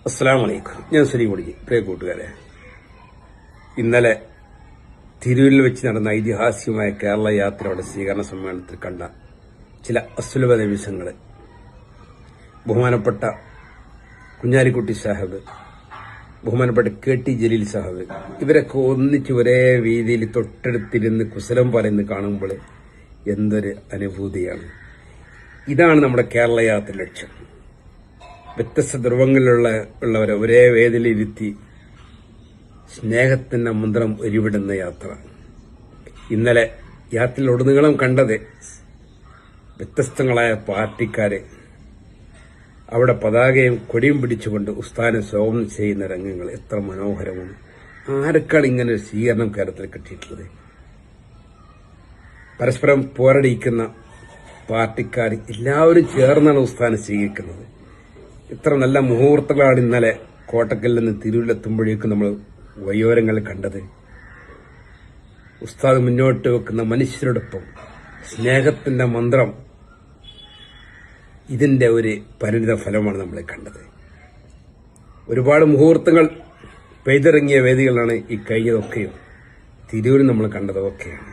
അസ്സലാമു അലൈക്കും. ഞാൻ സലീമുടി. പ്രിയ കൂട്ടുകാരെ, ഇന്നലെ തിരൂരിൽ വെച്ച് നടന്ന ഐതിഹാസികമായ കേരള യാത്രയുടെ സ്വീകരണ സമ്മേളനത്തിൽ കണ്ട ചില അസുലഭ നിമിഷങ്ങൾ ബഹുമാനപ്പെട്ട കുഞ്ഞാലിക്കുട്ടി സാഹിബ്, ബഹുമാനപ്പെട്ട KT ജലീൽ സാഹിബ്, ഇവരൊക്കെ ഒന്നിച്ച് ഒരേ വീതിയിൽ തൊട്ടടുത്തിരുന്ന് കുശലം പറയുന്നത് കാണുമ്പോൾ എന്തൊരു അനുഭൂതിയാണ്. ഇതാണ് നമ്മുടെ കേരള യാത്ര ലക്ഷ്യം. വ്യത്യസ്ത ധ്രുവങ്ങളിലുള്ളവരെ ഒരേ വേദിയിലിരുത്തി സ്നേഹത്തിന്റെ മന്ത്രം ഉരുവിടുന്ന യാത്ര. ഇന്നലെ യാത്രയിലുടനീളം കണ്ടത് വ്യത്യസ്തങ്ങളായ പാർട്ടിക്കാരെ അവിടെ പതാകയും കൊടിയും പിടിച്ചുകൊണ്ട് ഉസ്താദിനെ സ്വാഗതം ചെയ്യുന്ന രംഗങ്ങൾ എത്ര മനോഹരമാണ്. ആർക്കാണ് ഇങ്ങനെ ഒരു സ്വീകരണം കേരളത്തിൽ കിട്ടിയിട്ടുള്ളത്? പരസ്പരം പോരടിക്കുന്ന പാർട്ടിക്കാർ എല്ലാവരും ചേർന്നാണ് ഉസ്താദിനെ സ്വീകരിക്കുന്നത്. ഇത്ര നല്ല മുഹൂർത്തങ്ങളാണ് ഇന്നലെ കോട്ടക്കലിൽ നിന്ന് തിരൂരിലെത്തുമ്പോഴേക്കും നമ്മൾ വയോരങ്ങളിൽ കണ്ടത്. ഉസ്താദ് മുന്നോട്ട് വെക്കുന്ന മനുഷ്യരോടൊപ്പം സ്നേഹത്തിന്റെ മന്ത്രം, ഇതിന്റെ ഒരു പരിണിത ഫലമാണ് നമ്മൾ കണ്ടത്. ഒരുപാട് മുഹൂർത്തങ്ങൾ പെയ്തിറങ്ങിയ വേദികളാണ് ഈ കഴിഞ്ഞതൊക്കെയും. തിരൂരിൽ നമ്മൾ കണ്ടതൊക്കെയാണ്.